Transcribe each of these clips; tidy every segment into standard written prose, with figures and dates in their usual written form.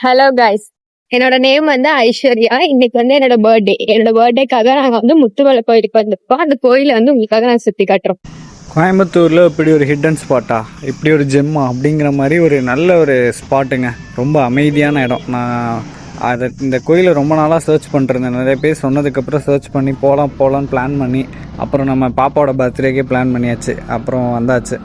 Hello guys, என்னோட name வந்து ஐஸ்வர்யா. இன்னைக்கு வந்து என்னோட பர்த்டே. என்னோட பர்த்டேக்காக நாங்கள் வந்து முத்துமலை கோயிலுக்கு வந்திருக்கோம். அந்த கோயிலை வந்து உங்களுக்காக நான் சுற்றி காட்டுறோம். கோயம்புத்தூரில் இப்படி ஒரு ஹிடன் ஸ்பாட்டா, இப்படி ஒரு ஜெம்மா அப்படிங்கிற மாதிரி ஒரு நல்ல ஒரு ஸ்பாட்டுங்க. ரொம்ப அமைதியான இடம். நான் இந்த கோயிலை ரொம்ப நாளாக சர்ச் பண்ணிருந்தேன். நிறைய பேர் சொன்னதுக்கப்புறம் சர்ச் பண்ணி போகலான்னு பிளான் பண்ணி, அப்புறம் நம்ம பாப்பாவோட பர்த்டேக்கே பிளான் பண்ணியாச்சு. அப்புறம் வந்தாச்சு.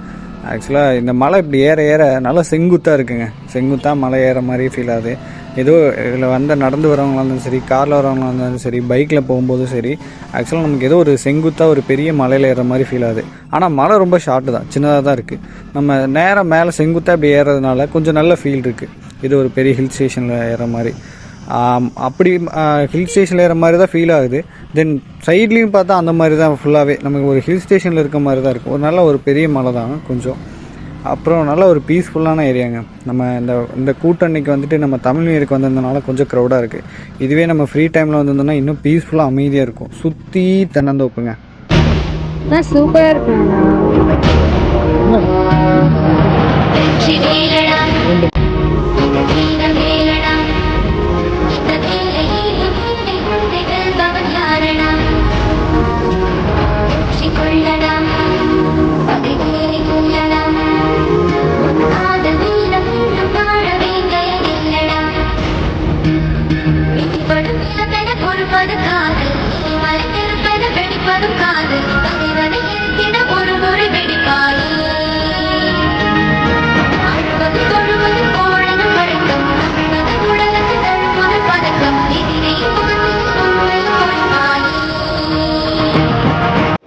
ஆக்சுவலாக இந்த மலை இப்படி ஏற ஏற நல்லா செங்குத்தாக இருக்குங்க. செங்குத்தாக மலை ஏற மாதிரி ஃபீல் ஆகுது. ஏதோ இதில் வந்து நடந்து வரவங்களாக இருந்தாலும் சரி, காரில் வரவங்களாக இருந்தாலும் சரி, பைக்கில் போகும்போதும் சரி, ஆக்சுவலாக நமக்கு ஏதோ ஒரு செங்குத்தாக ஒரு பெரிய மலையில் ஏற மாதிரி ஃபீல் ஆகுது. ஆனால் மலை ரொம்ப ஷார்ட்டு தான், சின்னதாக தான் இருக்குது. நம்ம நேரம் மேலே செங்குத்தாக இப்படி ஏறதுனால கொஞ்சம் நல்ல ஃபீல் இருக்குது. இது ஒரு பெரிய ஹில் ஸ்டேஷனில் ஏற மாதிரி. அப்படி ஹில் ஸ்டேஷனில் ஏற மாதிரி தான் ஃபீல் ஆகுது. தென் சைட்லேயும் பார்த்தா அந்த மாதிரி தான் ஃபுல்லாகவே நமக்கு ஒரு ஹில் ஸ்டேஷனில் இருக்க மாதிரி தான் இருக்கும். ஒரு நல்ல ஒரு பெரிய மலை தான் கொஞ்சம். அப்புறம் நல்ல ஒரு பீஸ்ஃபுல்லான ஏரியாங்க. நம்ம இந்த கூட்டன்னைக்கு வந்துட்டு நம்ம தமிழ் நியூ வந்திருந்தனால கொஞ்சம் க்ரௌடாக இருக்குது. இதுவே நம்ம ஃப்ரீ டைமில் வந்திருந்தோம்னா இன்னும் பீஸ்ஃபுல்லாக அமைதியாக இருக்கும். சுற்றி தென்னந்தோப்புங்க. சூப்பராக இருக்கும்.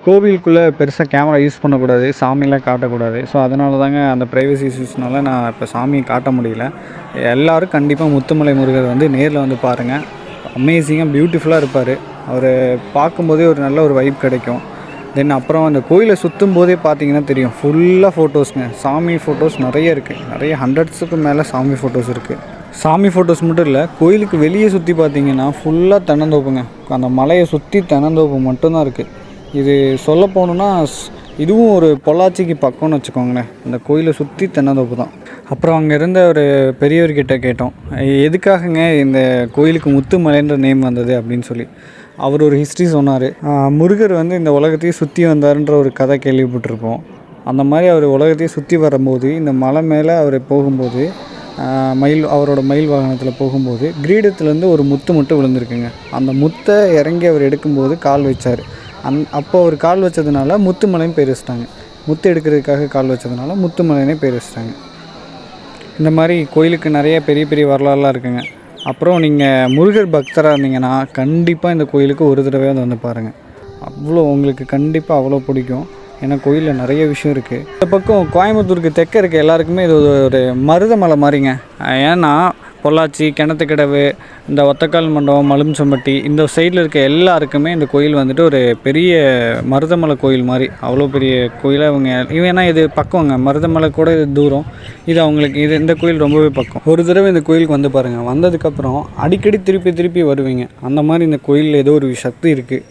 கோவிலுக்குள்ளே பெருசாக கேமரா யூஸ் பண்ணக்கூடாது, சாமியெலாம் காட்டக்கூடாது. ஸோ அதனால தாங்க அந்த ப்ரைவசி இஷ்யூஸ்னால நான் இப்போ சாமியை காட்ட முடியல. எல்லோரும் கண்டிப்பாக முத்துமலை முருகர் வந்து நேரில் வந்து பாருங்கள். அமேசிங்காக பியூட்டிஃபுல்லாக இருப்பார். அவர் பார்க்கும்போதே ஒரு நல்ல ஒரு வைப் கிடைக்கும். தென் அப்புறம் அந்த கோயிலை சுற்றும் போதே பார்த்தீங்கன்னா தெரியும், ஃபுல்லாக ஃபோட்டோஸுங்க. சாமி ஃபோட்டோஸ் நிறைய இருக்குது. நிறைய 100க்கு மேலே சாமி ஃபோட்டோஸ் இருக்குது. சாமி ஃபோட்டோஸ் மட்டும் இல்லை, கோயிலுக்கு வெளியே சுற்றி பார்த்தீங்கன்னா ஃபுல்லாக தென்னந்தோப்புங்க. அந்த மலையை சுற்றி தென்னந்தோப்பு மட்டும்தான் இருக்குது. இது சொல்ல போகணுன்னா இதுவும் ஒரு பொள்ளாச்சிக்கு பக்கம்னு வச்சுக்கோங்களேன். இந்த கோயிலை சுற்றி தென்னந்தோப்பு தான். அப்புறம் அங்கே இருந்த ஒரு பெரியவர்கிட்ட கேட்டோம், எதுக்காகங்க இந்த கோயிலுக்கு முத்துமலைன்ற நேம் வந்தது அப்படின்னு சொல்லி. அவர் ஒரு ஹிஸ்ட்ரி சொன்னார். முருகர் வந்து இந்த உலகத்தையே சுற்றி வந்தாருன்ற ஒரு கதை கேள்விப்பட்டிருப்போம். அந்த மாதிரி அவர் உலகத்தையே சுற்றி வரும்போது இந்த மலை மேலே அவர் போகும்போது அவரோட மயில் வாகனத்தில் போகும்போது கிரீடத்துலேருந்து ஒரு முத்து மட்டும் விழுந்திருக்குங்க. அந்த முத்தை இறங்கி அவர் எடுக்கும்போது கால் வச்சார். அப்போ அவர் கால் வச்சதுனால முத்துமலைன்னு பேர் வச்சிட்டாங்க. முத்து எடுக்கிறதுக்காக கால் வச்சதுனால முத்துமலைனே பேர் வச்சிட்டாங்க. இந்த மாதிரி கோயிலுக்கு நிறைய பெரிய பெரிய வரலாறுலாம் இருக்குங்க. அப்புறம் நீங்கள் முருகர் பக்தராக இருந்தீங்கன்னா கண்டிப்பாக இந்த கோயிலுக்கு ஒரு தடவையாவது வந்து பாருங்கள். அவ்வளோ உங்களுக்கு கண்டிப்பாக அவ்வளோ பிடிக்கும். ஏன்னா கோயிலில் நிறைய விஷயம் இருக்குது. இந்த பக்கம் கோயம்புத்தூருக்கு தெற்க இருக்க எல்லாருக்குமே இது ஒரு மருதமலை மாதிரிங்க. ஏன்னா பொள்ளாச்சி, கிணத்துக்கடவு, இந்த ஒத்தக்கால் மண்டபம், மலும்சம்பட்டி இந்த சைடில் இருக்க எல்லாருக்குமே இந்த கோயில் வந்துட்டு ஒரு பெரிய மருதமலை கோயில் மாதிரி. அவ்வளோ பெரிய கோயிலாக ஏன்னா இது பக்கங்க. மருதமலை கூட இது தூரம். இது அவங்களுக்கு இந்த கோயில் ரொம்பவே பக்கம். ஒரு தடவை இந்த கோயிலுக்கு வந்து பாருங்கள். வந்ததுக்கப்புறம் அடிக்கடி திருப்பி வருவீங்க. அந்த மாதிரி இந்த கோயிலில் ஏதோ ஒரு சக்தி இருக்குது,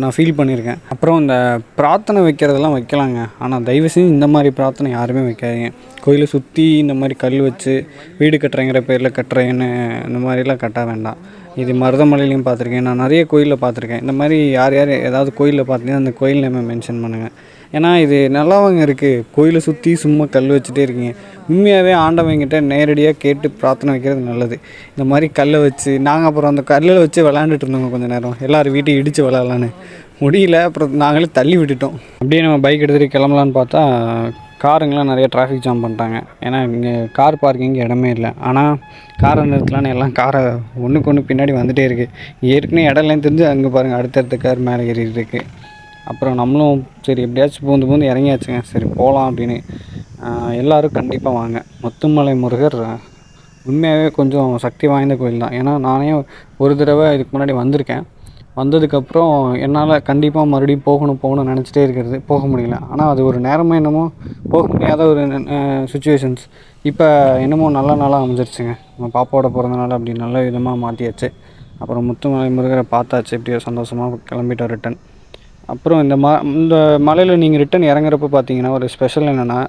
நான் ஃபீல் பண்ணியிருக்கேன். அப்புறம் இந்த பிரார்த்தனை வைக்கிறதெல்லாம் வைக்கலாங்க. ஆனால் தயவு செஞ்சு இந்த மாதிரி பிரார்த்தனை யாருமே வைக்காதீங்க. கோயிலை சுற்றி இந்த மாதிரி கல் வச்சு வீடு கட்டுறேங்கிற பேரில் கட்டுறேன்னு இந்த மாதிரிலாம் கட்ட வேண்டாம். இது மருதமலையிலையும் பார்த்துருக்கேன், நான் நிறைய கோயிலில் பார்த்துருக்கேன். இந்த மாதிரி யார் ஏதாவது கோயிலில் பார்த்தீங்கன்னா அந்த கோயில் நேமை மென்ஷன் பண்ணுங்கள். ஏன்னா இது நல்லாவங்க இருக்குது. கோயிலை சுற்றி சும்மா கல் வச்சுட்டே இருக்கீங்க. உண்மையாகவே ஆண்டவங்கிட்ட நேரடியாக கேட்டு பிரார்த்தனை வைக்கிறது நல்லது. இந்த மாதிரி கல்லை வச்சு நாங்கள் அப்புறம் அந்த கல்லில் வச்சு விளாண்டுட்டு இருந்தோங்க கொஞ்சம் நேரம். எல்லோரும் வீட்டை இடித்து விளாட்லான்னு முடியல. அப்புறம் நாங்களே தள்ளி விட்டுட்டோம். அப்படியே நம்ம பைக் எடுத்துகிட்டு கிளம்பலான்னு பார்த்தா காருங்கெலாம் நிறைய டிராஃபிக் ஜாம் பண்ணிட்டாங்க. ஏன்னா இங்கே கார் பார்க்கிங் இடமே இல்லை. ஆனால் காரை நிறுத்தலான்னு எல்லாம் காரை ஒன்றுக்கு ஒன்று பின்னாடி வந்துகிட்டே இருக்குது. ஏற்கனவே இடம்லாம் தெரிஞ்சு அங்கே பாருங்கள் அடுத்தடுத்த கார் மேலே ஏறிட்டு இருக்குது. அப்புறம் நம்மளும் சரி எப்படியாச்சும் பூந்து இறங்கியாச்சுங்க. சரி போகலாம் அப்படின்னு. எல்லோரும் கண்டிப்பாக வாங்க. முத்துமலை முருகர் உண்மையாகவே கொஞ்சம் சக்தி வாய்ந்த கோயில் தான். ஏன்னா நானே ஒரு தடவை இதுக்கு முன்னாடி வந்திருக்கேன். வந்ததுக்கப்புறம் என்னால் கண்டிப்பாக மறுபடியும் போகணும்னு நினச்சிட்டே இருக்கிறது, போக முடியல. ஆனால் அது ஒரு நேரமாக என்னமோ போக முடியாத ஒரு சுச்சுவேஷன்ஸ். இப்போ என்னமோ நல்ல நாளாக அமைஞ்சிருச்சுங்க. நம்ம பாப்பாவோட பிறந்தநாள் அப்படி நல்ல விதமாக மாற்றியாச்சு. அப்புறம் முத்துமலை முருகரை பார்த்தாச்சு. எப்படியோ சந்தோஷமாக கிளம்பிட்டோம் ரிட்டன். அப்புறம் இந்த மலையில் நீங்கள் ரிட்டன் இறங்குறப்ப பார்த்தீங்கன்னா ஒரு ஸ்பெஷல் என்னென்னா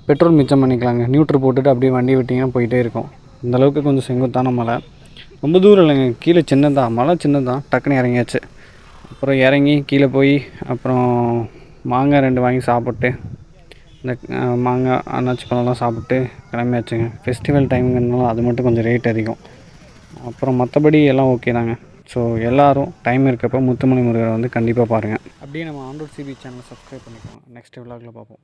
பெட்ரோல் மிச்சம் பண்ணிக்கலாங்க. நியூட்ரு போட்டுட்டு அப்படியே வண்டி விட்டிங்கன்னா போயிட்டே இருக்கும். இந்தளவுக்கு கொஞ்சம் செங்குத்தான மலை. ரொம்ப தூரம் இல்லைங்க, கீழே சின்னதான் மலை, சின்னதான், டக்குன்னு இறங்கியாச்சு. அப்புறம் இறங்கி கீழே போய் அப்புறம் மாங்காய் 2 வாங்கி சாப்பிட்டு, இந்த மாங்காய் அன்னாச்சி பழம்லாம் சாப்பிட்டு கிளம்பியாச்சுங்க. ஃபெஸ்டிவல் டைமுங்கிறதுனால அது மட்டும் கொஞ்சம் ரேட் அதிகம். அப்புறம் மற்றபடி எல்லாம் ஓகே தாங்க. ஸோ எல்லோரும் டைம் இருக்கப்போ முத்துமலை முருகரை வந்து கண்டிப்பாக பாருங்கள். அப்படியே நம்ம ஆண்ட்ராய்ட் சிபி சேனலை சப்ஸ்கிரைப் பண்ணிக்கோங்க. நெக்ஸ்ட் விலாகில் பார்ப்போம்.